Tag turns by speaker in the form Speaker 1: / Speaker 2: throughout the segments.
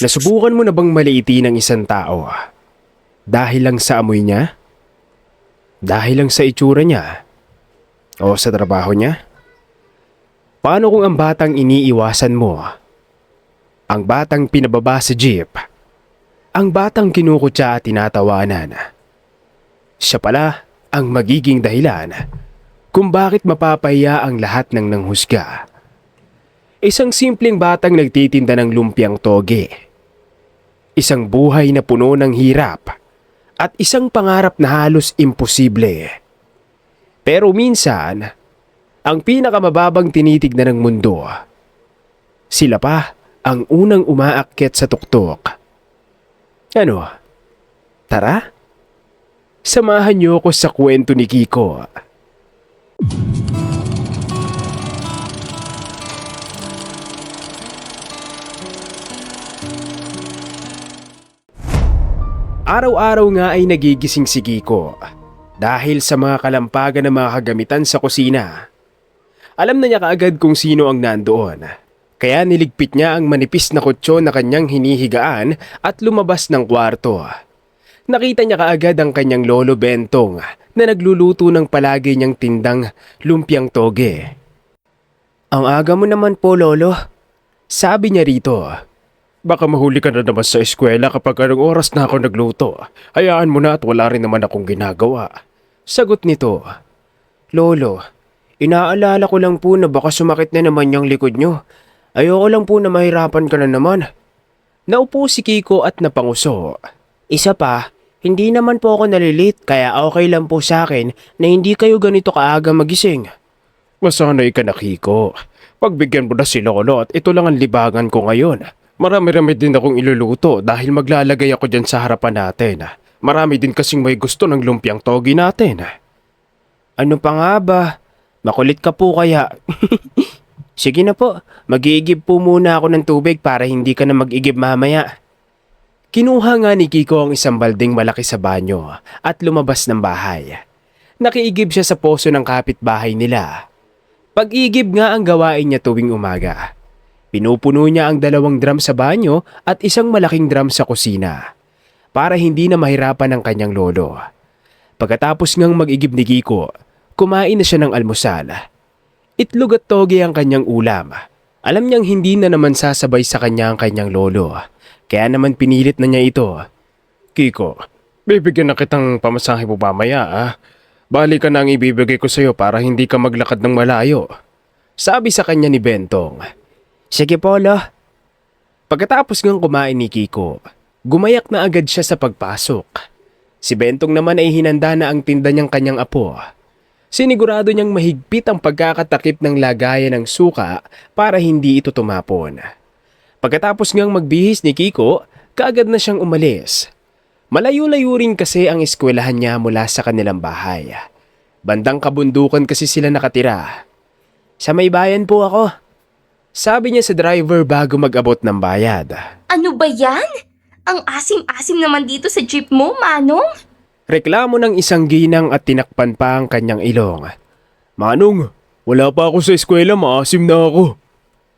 Speaker 1: Nasubukan mo na bang maliitin ang isang tao? Dahil lang sa amoy niya? Dahil lang sa itsura niya? O sa trabaho niya? Paano kung ang batang iniiwasan mo? Ang batang pinababa sa jeep? Ang batang kinukutya at tinatawanan? Siya pala ang magiging dahilan kung bakit mapapahiya ang lahat ng nanghusga. Isang simpleng batang nagtitinda ng lumpiang toge. Isang buhay na puno ng hirap at isang pangarap na halos imposible. Pero minsan, ang pinakamababang tinitignan ng mundo, sila pa ang unang umaakyat sa tuktok. Ano? Tara? Samahan niyo ako sa kwento ni Kiko. Araw-araw nga ay nagigising si Kiko dahil sa mga kalampagan ng mga kagamitan sa kusina. Alam na niya kaagad kung sino ang nandoon, kaya niligpit niya ang manipis na kutsyon na kanyang hinihigaan at lumabas ng kwarto. Nakita niya kaagad ang kanyang lolo Bentong na nagluluto ng palagi niyang tindang lumpiang toge. "Ang aga mo naman po, lolo," sabi niya rito.
Speaker 2: Baka mahuli ka na naman sa eskwela kapag anong oras na ako nagluto. Hayaan mo na at wala rin naman akong ginagawa.
Speaker 1: Sagot nito. "Lolo, inaalala ko lang po na baka sumakit na naman yung likod nyo. Ayoko lang po na mahirapan ka na naman." Naupo si Kiko at napanguso. "Isa pa, hindi naman po ako nalilate kaya okay lang po sa akin na hindi kayo ganito kaaga magising."
Speaker 2: Masanay ka na, Kiko. Pagbigyan mo na si Lolo at ito lang ang libangan ko ngayon. Marami-rami din akong iluluto dahil maglalagay ako dyan sa harapan natin. Marami din kasing may gusto ng lumpiang togi natin.
Speaker 1: "Ano pa nga ba? Makulit ka po kaya." "Sige na po, mag-iigib po muna ako ng tubig para hindi ka na mag-igib mamaya." Kinuha nga ni Kiko ang isang balding malaki sa banyo at lumabas ng bahay. Nakiigib siya sa poso ng kapitbahay nila. Pag-igib nga ang gawain niya tuwing umaga. Pinupuno niya ang 2 drum sa banyo at isang malaking drum sa kusina para hindi na mahirapan ang kanyang lolo. Pagkatapos ngang mag-igib ni Kiko, kumain na siya ng almusal. Itlog at toge ang kanyang ulam. Alam niyang hindi na naman sasabay sa kanya ang kanyang lolo, kaya naman pinilit na niya ito.
Speaker 2: Kiko, bibigyan na kitang pamasahe mo mamaya ah. Bali ka na ang ibibigay ko sa'yo para hindi ka maglakad ng malayo.
Speaker 1: Sabi sa kanya ni Bentong. "Sige po, lo." Pagkatapos ngang kumain ni Kiko, gumayak na agad siya sa pagpasok. Si Bentong naman ay hinanda na ang tinda niyang kanyang apo. Sinigurado niyang mahigpit ang pagkakatakip ng lagayan ng suka para hindi ito tumapon. Pagkatapos ngang magbihis ni Kiko, kaagad na siyang umalis. Malayo-layo rin kasi ang eskwelahan niya mula sa kanilang bahay. Bandang kabundukan kasi sila nakatira. "Sa may bayan po ako," sabi niya sa driver bago mag-abot ng bayad.
Speaker 3: Ano ba yan? Ang asim-asim naman dito sa jeep mo, Manong.
Speaker 1: Reklamo ng isang ginang at tinakpan pa ang kanyang ilong.
Speaker 2: Manong, wala pa ako sa eskwela, maasim na ako.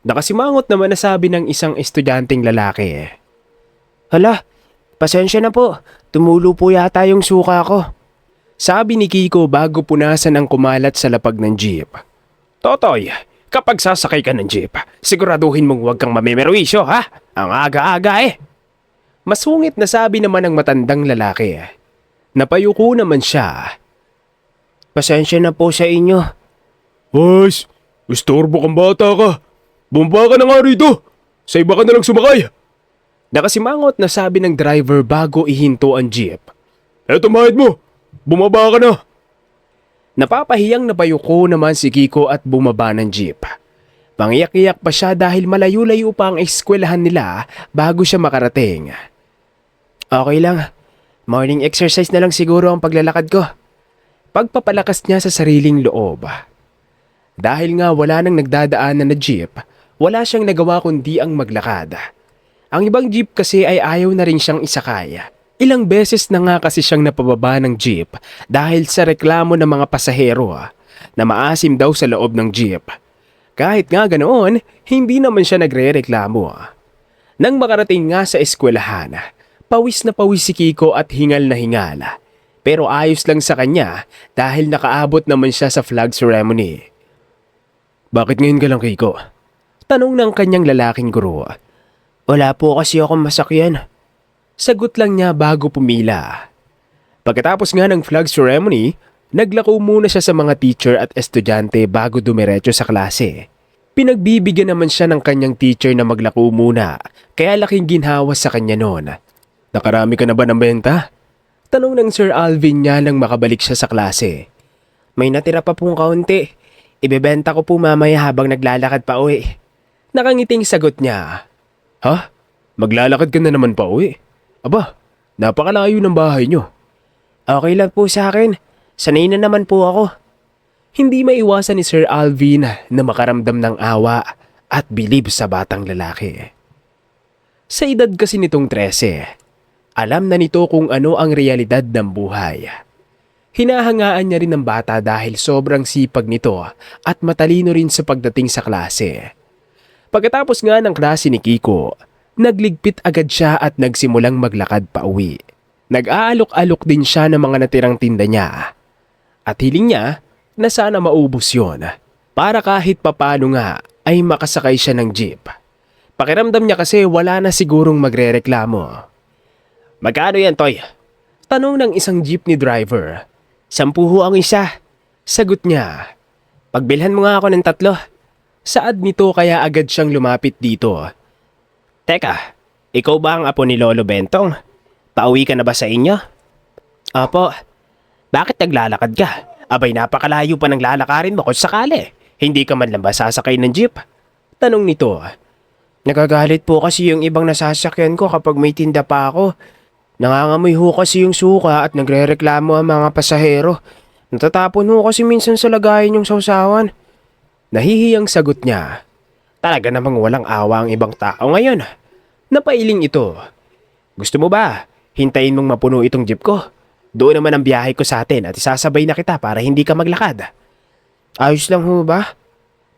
Speaker 1: Nakasimangot naman na sabi ng isang estudyanteng lalaki. "Hala, pasensya na po. Tumulo po yata yung suka ko," sabi ni Kiko bago punasan ang kumalat sa lapag ng jeep.
Speaker 2: Totoy, kapag sasakay ka ng jeep, siguraduhin mong huwag kang mamemerwisyo ha? Ang aga-aga eh.
Speaker 1: Masungit na sabi naman ng matandang lalaki. Napayuko naman siya. "Pasensya na po sa inyo."
Speaker 2: Boys, istorbo kang bata ka. Bumaba ka na nga rito. Sa iba ka na lang sumakay.
Speaker 1: Nakasimangot na sabi ng driver bago ihinto ang jeep.
Speaker 2: Eto mahid mo. Bumaba ka na.
Speaker 1: Napapahiyang napayuko naman si Kiko at bumaba ng jeep. Pangiyak-iyak pa siya dahil malayo-layo pa ang eskwelahan nila bago siya makarating. "Okay lang. Morning exercise na lang siguro ang paglalakad ko." Pagpapalakas niya sa sariling loob. Dahil nga wala nang nagdadaanan na jeep, wala siyang nagawa kundi ang maglakad. Ang ibang jeep kasi ay ayaw na rin siyang isakay. Ilang beses na nga kasi siyang napababa ng jeep dahil sa reklamo ng mga pasahero na maasim daw sa loob ng jeep. Kahit nga ganoon, hindi naman siya nagre-reklamo. Nang makarating nga sa eskwelahan, pawis na pawis si Kiko at hingal na hingal. Pero ayos lang sa kanya dahil nakaabot naman siya sa flag ceremony.
Speaker 2: Bakit ngayon ka lang, Kiko?
Speaker 1: Tanong ng kanyang lalaking guro. Wala po kasi akong masakyan. Sagot lang niya bago pumila. Pagkatapos nga ng flag ceremony, naglako muna siya sa mga teacher at estudyante bago dumiretso sa klase. Pinagbibigyan naman siya ng kanyang teacher na maglako muna, kaya laking ginhawa sa kanya noon.
Speaker 2: Nakarami ka na ba ng benta?
Speaker 1: Tanong ng Sir Alvin niya nang makabalik siya sa klase. May natira pa pong kaunti. Ibebenta ko po mamaya habang naglalakad pa uwi. Nakangiting sagot niya.
Speaker 2: Ha? Maglalakad ka na naman pa uwi? Aba, napakalayo ng bahay nyo.
Speaker 1: Okay lang po sa akin. Sanay na naman po ako. Hindi maiwasan ni Sir Alvin na makaramdam ng awa at bilib sa batang lalaki. Sa edad kasi nitong 13, alam na nito kung ano ang realidad ng buhay. Hinahangaan niya rin ng bata dahil sobrang sipag nito at matalino rin sa pagdating sa klase. Pagkatapos nga ng klase ni Kiko, nagligpit agad siya at nagsimulang maglakad pa uwi. Nag-aalok-alok din siya ng mga natirang tinda niya. At hiling niya na sana maubos yon para kahit papano nga ay makasakay siya ng jeep. Pakiramdam niya kasi wala na sigurong magrereklamo. Magkano yan, Toy? Tanong ng isang jeepney driver. 10 ho ang isa. Sagot niya. Pagbilhan mo nga ako ng 3. Saad nito kaya agad siyang lumapit dito. Teka, ikaw ba ang apo ni Lolo Bentong? Pauwi ka na ba sa inyo? Opo. Bakit naglalakad ka? Abay napakalayo pa ng lalakarin mo kung sakali. Hindi ka man lang ba sasakay ng jeep? Tanong nito. Nagagalit po kasi yung ibang nasasakyan ko kapag may tinda pa ako. Nangangamoy ho kasi yung suka at nagrereklamo ang mga pasahero. Natatapon ho kasi minsan sa lagayan yung sausawan. Nahihiyang sagot niya. Talaga namang walang awa ang ibang tao ngayon. Napailing ito. Gusto mo ba? Hintayin mong mapuno itong jeep ko. Doon naman ang biyahe ko sa atin at isasabay na kita para hindi ka maglakad. Ayos lang ho ba?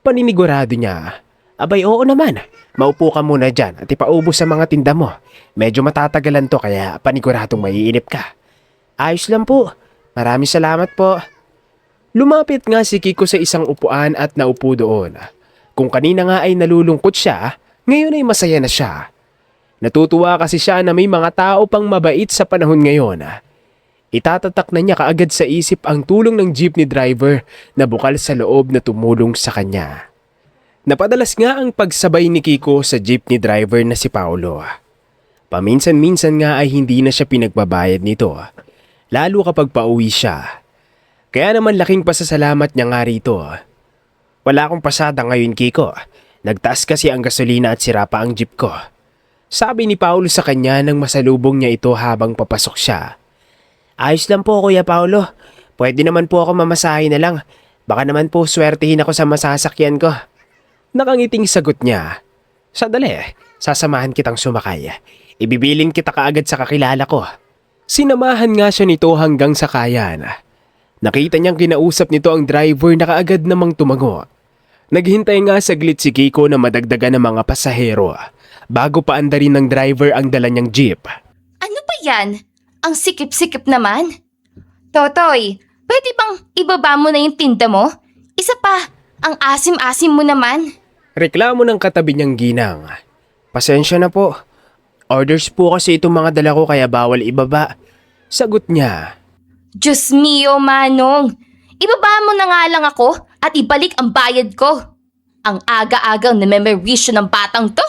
Speaker 1: Paninigurado niya. Abay oo naman. Maupo ka muna dyan at ipaubos sa mga tinda mo. Medyo matatagalan to kaya paniguradong maiinip ka. Ayos lang po. Maraming salamat po. Lumapit nga si Kiko sa isang upuan at naupo doon. Kung kanina nga ay nalulungkot siya, ngayon ay masaya na siya. Natutuwa kasi siya na may mga tao pang mabait sa panahon ngayon. Itatatak na niya kaagad sa isip ang tulong ng jeepney driver na bukal sa loob na tumulong sa kanya. Napadalas nga ang pagsabay ni Kiko sa jeepney driver na si Paolo. Paminsan-minsan nga ay hindi na siya pinagbabayad nito, lalo kapag pauwi siya. Kaya naman laking pasasalamat niya nga rito. Wala akong pasada ngayon, Kiko. Nagtaas kasi ang gasolina at sira pa ang jeep ko. Sabi ni Paolo sa kanya nang masalubong niya ito habang papasok siya. Ayos lang po, Kuya Paolo. Pwede naman po ako mamasahe na lang. Baka naman po swertihin ako sa masasakyan ko. Nakangiting sagot niya. Sadali, sasamahan kitang sumakay. Ibibilin kita kaagad sa kakilala ko. Sinamahan nga siya nito hanggang sa kayan. Nakita niyang kinausap nito ang driver na kaagad namang tumango. Naghintay nga saglit si Kiko na madagdagan ng mga pasahero bago paandarin ng driver ang dala niyang jeep.
Speaker 3: Ano ba yan? Ang sikip-sikip naman. Totoy, pwede bang ibaba mo na yung tinda mo? Isa pa, ang asim-asim mo naman.
Speaker 1: Reklamo ng katabi niyang ginang. Pasensya na po. Orders po kasi itong mga dala ko kaya bawal ibaba. Sagot niya.
Speaker 3: Diyos mio, Manong. Ibaba mo na nga lang ako at ibalik ang bayad ko. Ang aga-agang namemerisyo ng batang to.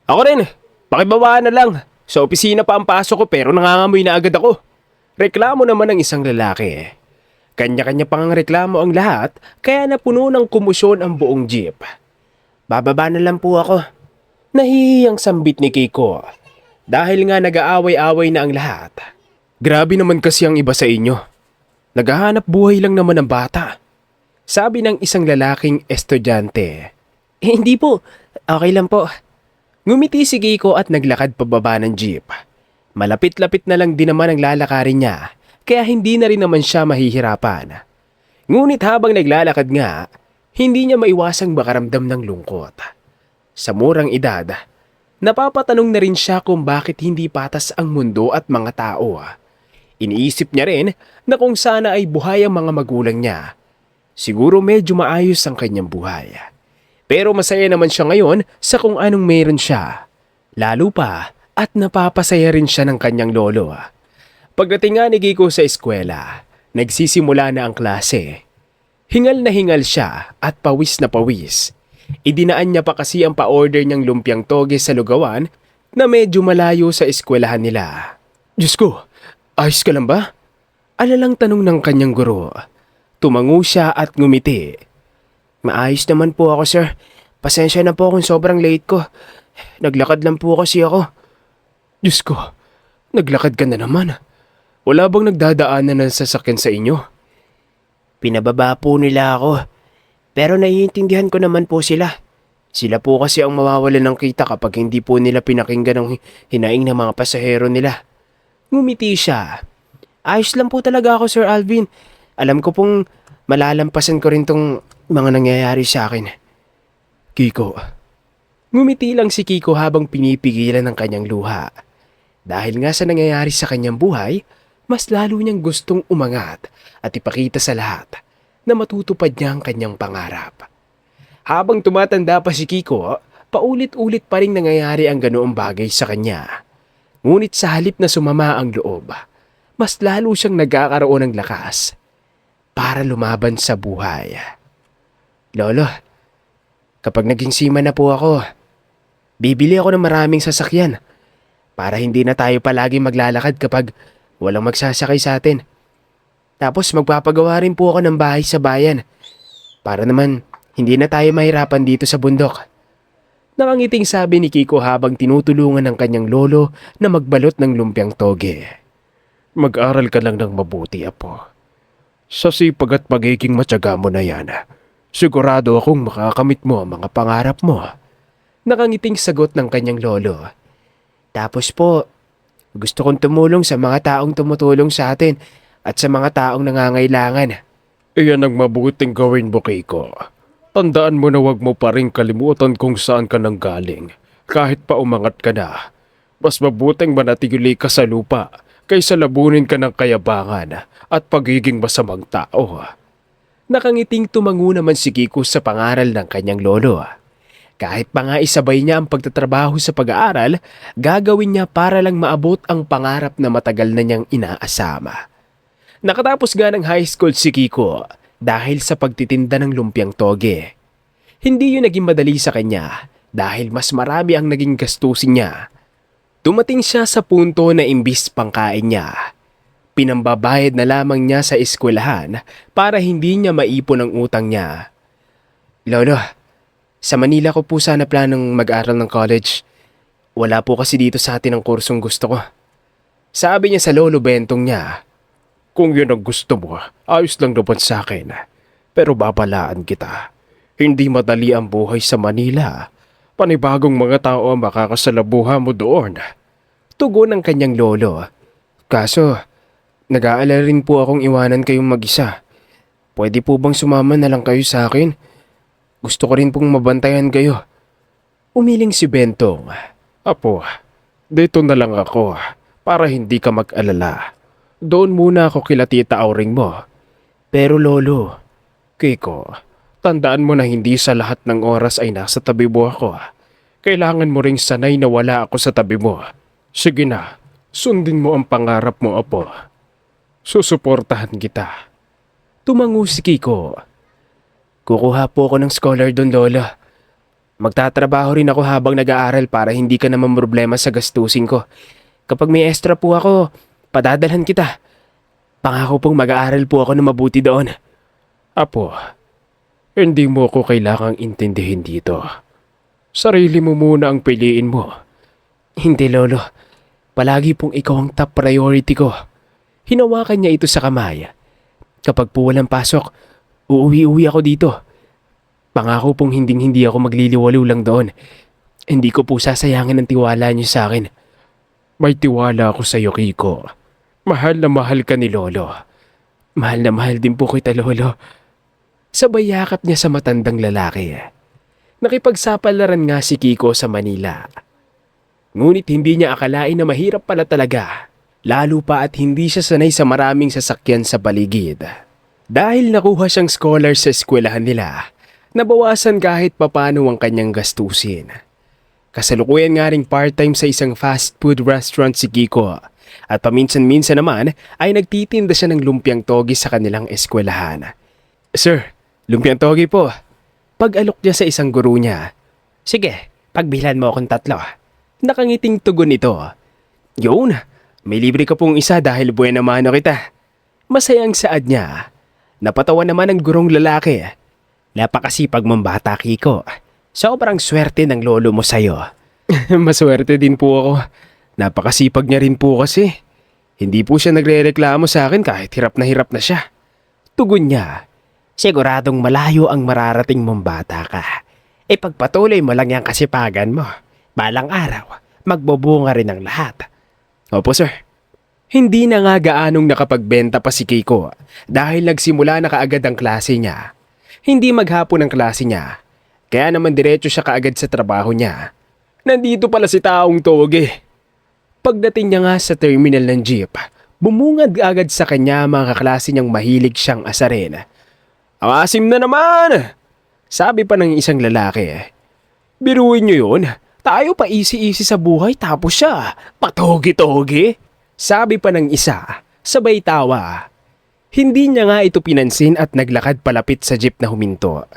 Speaker 1: Ako rin, pakibabaan na lang. Sa opisina pa ang pasok ko pero nangangamoy na agad ako. Reklamo naman ng isang lalaki. Kanya-kanya pang reklamo ang lahat kaya napuno ng kumusyon ang buong jeep. Bababa na lang po ako. Nahihiyang sambit ni Kiko. Dahil nga nag-aaway-away na ang lahat.
Speaker 2: Grabe naman kasi ang iba sa inyo. Naghahanap buhay lang naman ng bata.
Speaker 1: Sabi ng isang lalaking estudyante. Hindi po, okay lang po. Ngumiti si Kiko at naglakad pababa ng jeep. Malapit-lapit na lang din naman ang lalakarin niya, kaya hindi na rin naman siya mahihirapan. Ngunit habang naglalakad nga, hindi niya maiwasang makaramdam ng lungkot. Sa murang edad, Napapatanong na rin siya kung bakit hindi patas ang mundo at mga tao. Iniisip niya rin na kung sana ay buhay ang mga magulang niya. Siguro medyo maayos ang kanyang buhay. Pero masaya naman siya ngayon sa kung anong meron siya. Lalo pa at napapasaya rin siya ng kanyang lolo. Pagdating nga ni Kiko sa eskwela, nagsisimula na ang klase. Hingal na hingal siya at pawis na pawis. Idinaan niya pa kasi ang pa-order niyang lumpiang toge sa lugawan na medyo malayo sa eskwelahan nila. Diyos ko, ayos ka lang ba? Alalang tanong ng kanyang guro. Tumango siya at ngumiti. Maayos naman po ako, sir. Pasensya na po kung sobrang late ko. Naglakad lang po kasi ako. Diyos ko, naglakad ka na naman. Wala bang nagdadaanan ng sasakyan sa inyo? Pinababa po nila ako. Pero naiintindihan ko naman po sila. Sila po kasi ang mawawalan ng kita kapag hindi po nila pinakinggan ang hinaing ng mga pasahero nila. Ngumiti siya. Ayos lang po talaga ako, Sir Alvin. Alam ko pong malalampasan ko rin tong mga nangyayari sa akin. Kiko. Ngumiti lang si Kiko habang pinipigilan ng kanyang luha. Dahil nga sa nangyayari sa kanyang buhay, mas lalo niyang gustong umangat at ipakita sa lahat na matutupad niya ang kanyang pangarap. Habang tumatanda pa si Kiko, paulit-ulit pa rin nangyayari ang ganoong bagay sa kanya. Ngunit sa halip na sumama ang loob, mas lalo siyang nagkakaroon ng lakas para lumaban sa buhay. Lolo, kapag naging sima na po ako, bibili ako ng maraming sasakyan para hindi na tayo palagi maglalakad kapag walang magsasakay sa atin. Tapos magpapagawa rin po ako ng bahay sa bayan para naman hindi na tayo mahirapan dito sa bundok. Nakangiting sabi ni Kiko habang tinutulungan ng kanyang lolo na magbalot ng lumpiang toge.
Speaker 2: Mag-aral ka lang ng mabuti, apo. Sa sipag at pagiging matyaga mo na yan, sigurado akong makakamit mo ang mga pangarap mo.
Speaker 1: Nakangiting sagot ng kanyang lolo. Tapos po, gusto kong tumulong sa mga taong tumutulong sa atin at sa mga taong nangangailangan.
Speaker 2: Iyan ang mabuting gawin mo, Kiko. Tandaan mo na wag mo pa rin kalimutan kung saan ka nang galing. Kahit pa umangat ka na, mas mabuting manatili ka sa lupa kaysa labunin ka ng kayabangan at pagiging masamang tao.
Speaker 1: Nakangiting tumango naman si Kiko sa pangaral ng kanyang lolo. Kahit pa nga isabay niya ang pagtatrabaho sa pag-aaral, gagawin niya para lang maabot ang pangarap na matagal na niyang inaasama. Nakatapos nga ng high school si Kiko dahil sa pagtitinda ng lumpiang toge. Hindi yun naging madali sa kanya dahil mas marami ang naging gastusin niya. Dumating siya sa punto na imbis pangkain niya, pinambabayad na lamang niya sa eskwelahan para hindi niya maipon ang utang niya. Lolo, sa Manila ko po sana planong mag-aral ng college. Wala po kasi dito sa atin ang kursong gusto ko. Sabi niya sa lolo bentong niya.
Speaker 2: Kung yun ang gusto mo, ayos lang naman sa akin. Pero babalaan kita. Hindi madali ang buhay sa Manila. Panibagong mga tao ang makakasalabuha mo doon.
Speaker 1: Tugon ng kanyang lolo. Kaso, nag-aalala rin po akong iwanan kayong mag-isa. Pwede po bang sumama na lang kayo sa akin? Gusto ko rin pong mabantayan kayo. Umiling si Bentong.
Speaker 2: Apo, dito na lang ako para hindi ka mag-alala. Doon muna ako kila Tita Auring mo.
Speaker 1: Pero lolo,
Speaker 2: Kiko, tandaan mo na hindi sa lahat ng oras ay nasa tabi mo ako. Kailangan mo ring sanay na wala ako sa tabi mo. Sige na, sundin mo ang pangarap mo, apo. Susuportahan kita.
Speaker 1: Tumango si Kiko. Kukuha po ako ng scholar doon, lolo. Magtatrabaho rin ako habang nag-aaral para hindi ka naman problema sa gastusin ko. Kapag may extra po ako, padadalhan kita. Pangako pong mag-aaral po ako na mabuti doon.
Speaker 2: Apo, hindi mo ko kailangang intindihin dito. Sarili mo muna ang piliin mo.
Speaker 1: Hindi, lolo. Palagi pong ikaw ang top priority ko. Hinawakan niya ito sa kamay. Kapag po walang pasok, uuwi-uwi ako dito. Pangako pong hindi ako magliliwalo lang doon. Hindi ko po sasayangin ang tiwala niyo sa akin.
Speaker 2: May tiwala ako sa iyo, Kiko. Mahal na mahal ka ni Lolo.
Speaker 1: Mahal na mahal din po kita, lolo. Sabay yakap niya sa matandang lalaki. Nakipagsapalaran nga si Kiko sa Manila. Ngunit hindi niya akalain na mahirap pala talaga, lalo pa at hindi siya sanay sa maraming sasakyan sa paligid. Dahil nakuha siyang scholar sa eskwelahan nila, nabawasan kahit papano ang kanyang gastusin. Kasalukuyan nga ring part-time sa isang fast food restaurant si Kiko at paminsan-minsan naman ay nagtitinda siya ng lumpiang togi sa kanilang eskwelahan. "Sir, lumpiang togi po." Pag-alok niya sa isang guro niya. "Sige, pagbilhan mo akong 3. Nakangiting tugon nito. "Yun, may libre ka pong isa dahil buena mano kita." Masayang saad niya. Napatawa naman ang gurong lalaki. "Napakasipag mong bata, Kiko. Sobrang swerte ng lolo mo sa'yo." "Maswerte din po ako. Napakasipag niya rin po kasi. Hindi po siya nagre-reklamo sa akin kahit hirap na siya." Tugon niya. "Siguradong malayo ang mararating mong bata ka. Ipagpatuloy mo lang yung kasipagan mo. Balang araw, magbubunga rin ang lahat." "Opo, sir." Hindi na nga gaanong nakapagbenta pa si Kiko dahil nagsimula na kaagad ang klase niya. Hindi maghapon ang klase niya, kaya naman diretso siya kaagad sa trabaho niya. Nandito pala si Taong Toge. Pagdating niya nga sa terminal ng jeep, bumungad agad sa kanya mga kaklase niyang mahilig siyang asarin. "Ang asim na naman!" sabi pa ng isang lalaki. "Biruin niyo yun, tayo pa easy-easy sa buhay tapos siya, patogi-togi." Sabi pa ng isa, sabay tawa. Hindi niya nga ito pinansin at naglakad palapit sa jeep na huminto.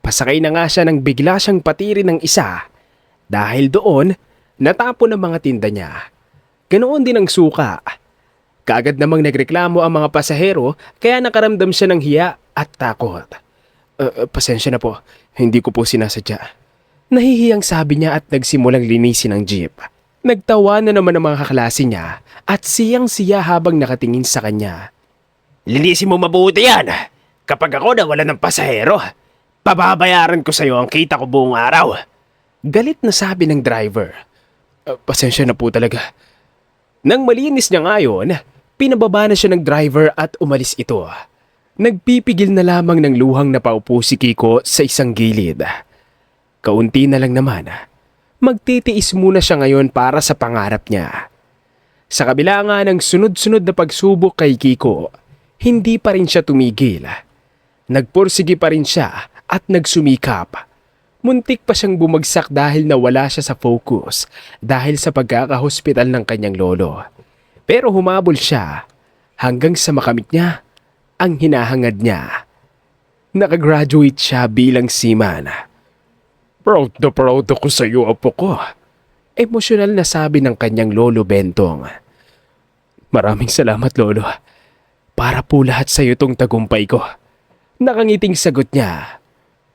Speaker 1: Pasakay na nga siya nang bigla siyang patiri ng isa. Dahil doon, natapon ang mga tinda niya. Ganoon din ang suka. Kaagad namang nagreklamo ang mga pasahero kaya nakaramdam siya ng hiya at takot. Pasensya na po, hindi ko po sinasadya." Nahihiyang sabi niya at nagsimulang linisin ang jeep. Nagtawa na naman ang mga kaklase niya at siyang-siya habang nakatingin sa kanya. "Linisin mo mabuti yan! Kapag ako nawala ng pasahero, pababayaran ko sa'yo ang kita ko buong araw." Galit na sabi ng driver. Pasensya na po talaga." Nang malinis niya ngayon, pinababa na siya ng driver at umalis ito. Nagpipigil na lamang ng luhang napaupo si Kiko sa isang gilid. Kaunti na lang naman. Magtitiis muna siya ngayon para sa pangarap niya. Sa kabila nga ng sunod-sunod na pagsubok kay Kiko, hindi pa rin siya tumigil. Nagpursige pa rin siya at nagsumikap. Muntik pa siyang bumagsak dahil nawala siya sa focus dahil sa pagkakahospital ng kanyang lolo. Pero humabol siya hanggang sa makamit niya ang hinahangad niya. Nakagraduate siya bilang seaman.
Speaker 2: Proud ako sa iyo, apo ko."
Speaker 1: Emosyonal na sabi ng kanyang lolo Bentong.
Speaker 2: "Maraming salamat, lolo.
Speaker 1: "Para po lahat sa iyo tong tagumpay ko." Nakangiting sagot niya.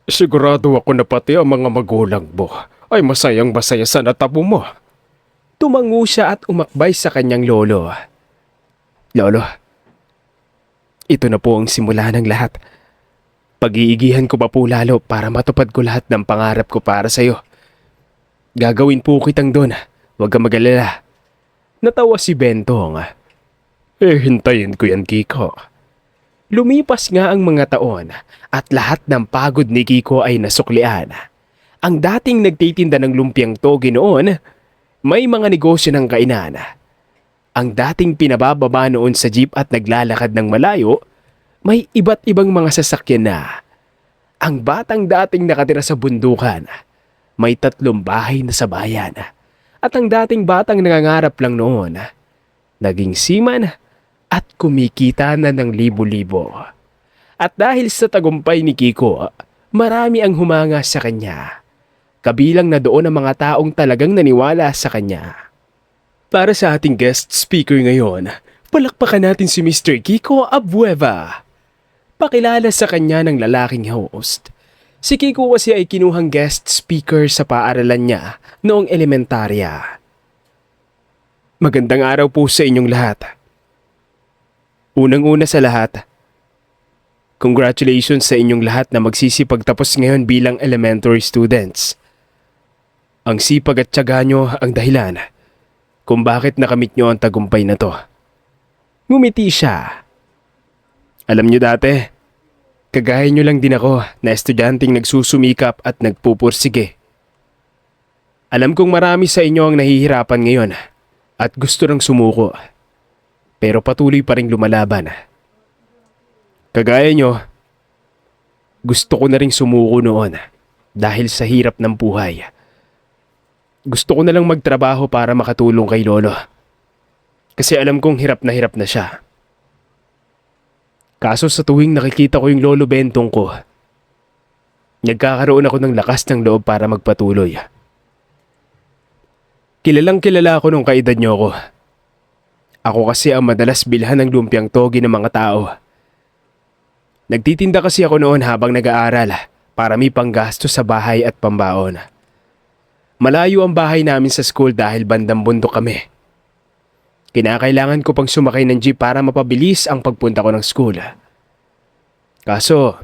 Speaker 2: Sigurado ako na pati ang mga magulang mo ay masayang-masaya sa natabo mo."
Speaker 1: Tumango siya at umakbay sa kanyang lolo. "Lolo, ito na po ang simula ng lahat. Pag-iigihan ko pa po lalo para matupad ko lahat ng pangarap ko para sa iyo. Gagawin po kitang doon, huwag kang mag-alala." Natawa si Bentong.
Speaker 2: Hintayin ko yan, Kiko."
Speaker 1: Lumipas nga ang mga taon at lahat ng pagod ni Kiko ay nasuklian. Ang dating nagtitinda ng lumpiang togi noon, may mga negosyo ng kainan. Ang dating pinabababa noon sa jeep at naglalakad ng malayo, may iba't ibang mga sasakyan na. Ang batang dating nakatira sa bundukan, may 3 bahay na sa bayan. At ang dating batang nangangarap lang noon, naging seaman at kumikita na ng libo-libo. At dahil sa tagumpay ni Kiko, marami ang humanga sa kanya. Kabilang na doon ang mga taong talagang naniwala sa kanya. Para sa ating guest speaker ngayon, palakpakan natin si Mr. Kiko Abueva. Pakilala sa kanya ng lalaking host. Si Kiko kasi ay kinuhang guest speaker sa paaralan niya noong elementarya. Magandang araw po sa inyong lahat. Unang-una sa lahat, congratulations sa inyong lahat na magsisipagtapos ngayon bilang elementary students. Ang sipag at tiyaga nyo ang dahilan kung bakit nakamit nyo ang tagumpay na to. Ngumiti siya. Alam nyo dati, kagaya nyo lang din ako na estudyanteng nagsusumikap at nagpupursige.
Speaker 2: Alam kong marami sa inyo ang nahihirapan ngayon at gusto nang sumuko. Pero patuloy pa rin lumalaban. Kagaya nyo, gusto ko na rin sumuko noon dahil sa hirap ng buhay. Gusto ko na lang magtrabaho para makatulong kay Lolo. Kasi alam kong hirap na siya. Kaso sa tuwing nakikita ko yung Lolo Bentong ko, nagkakaroon ako ng lakas ng loob para magpatuloy. Kilalang kilala ako nung kaedad niyo ko. Ako kasi ang madalas bilhan ng lumpiang togi ng mga tao. Nagtitinda kasi ako noon habang nag-aaral para may panggasto sa bahay at pambaon. Malayo ang bahay namin sa school dahil bandang bundok kami. Kinakailangan ko pang sumakay ng jeep para mapabilis ang pagpunta ko ng school. Kaso,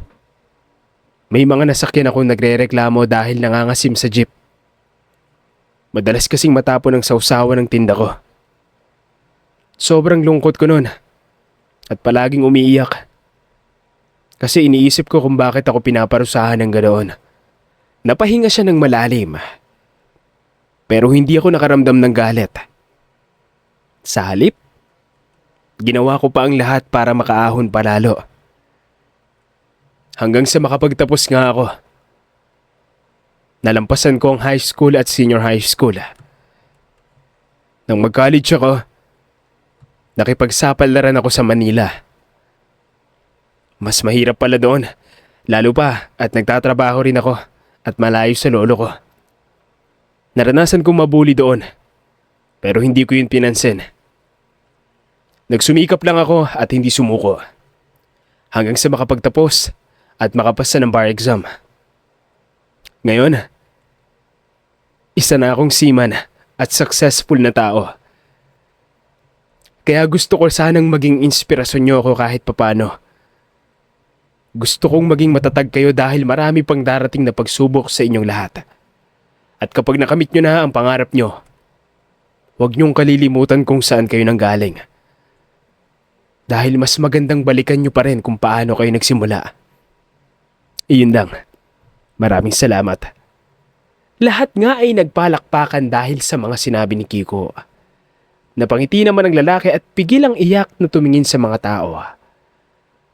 Speaker 2: may mga nasakyan akong nagrereklamo dahil nangangasim sa jeep. Madalas kasing matapon ng sausawan ng tinda ko. Sobrang lungkot ko noon at palaging umiiyak. Kasi iniisip ko kung bakit ako pinaparusahan ng ganoon. Napahinga siya ng malalim. Pero hindi ako nakaramdam ng galit. Sa halip, ginawa ko pa ang lahat para makaahon palalo. Hanggang sa makapagtapos nga ako. Nalampasan ko ang high school at senior high school. Nang mag-college ako, nakipagsapalaran ako sa Manila. Mas mahirap pala doon, lalo pa at nagtatrabaho rin ako at malayo sa lolo ko. Naranasan kong mabuli doon, pero hindi ko yun pinansin. Nagsumikap lang ako at hindi sumuko. Hanggang sa makapagtapos at makapasa ng bar exam. Ngayon, isa na akong seaman at successful na tao. Kaya gusto ko sanang maging inspirasyon niyo ako kahit papano. Gusto kong maging matatag kayo dahil marami pang darating na pagsubok sa inyong lahat. At kapag nakamit niyo na ang pangarap niyo, huwag niyong kalilimutan kung saan kayo nanggaling. Dahil mas magandang balikan niyo pa rin kung paano kayo nagsimula. Iyon lang. Maraming salamat. Lahat nga ay nagpalakpakan dahil sa mga sinabi ni Kiko. Napangiti naman ang lalaki at pigil ang iyak na tumingin sa mga tao.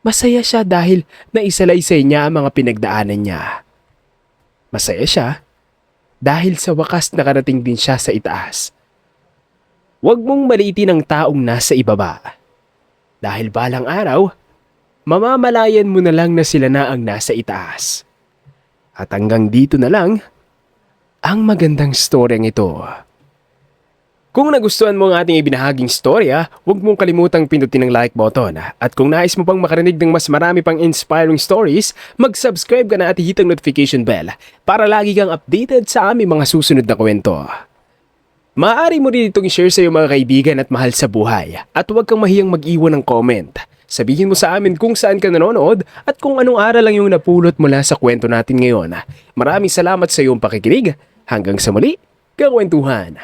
Speaker 2: Masaya siya dahil naisalaysay niya ang mga pinagdaanan niya. Masaya siya dahil sa wakas nakarating din siya sa itaas. Huwag mong maliitin ang taong nasa ibaba. Dahil balang araw, mamamalayan mo na lang na sila na ang nasa itaas. At hanggang dito na lang ang magandang storyang ito. Kung nagustuhan mo ang ating ibinahaging storya, huwag mong kalimutang pindutin ang like button. At kung nais mo pang makarinig ng mas marami pang inspiring stories, mag-subscribe ka na at hit ang notification bell para lagi kang updated sa aming mga susunod na kwento. Maaari mo rin itong i-share sa iyong mga kaibigan at mahal sa buhay. At huwag kang mahiyang mag-iwan ng comment. Sabihin mo sa amin kung saan ka nanonood at kung anong aral lang yung napulot mula sa kwento natin ngayon. Maraming salamat sa iyong pakikinig. Hanggang sa muli, kakwentuhan.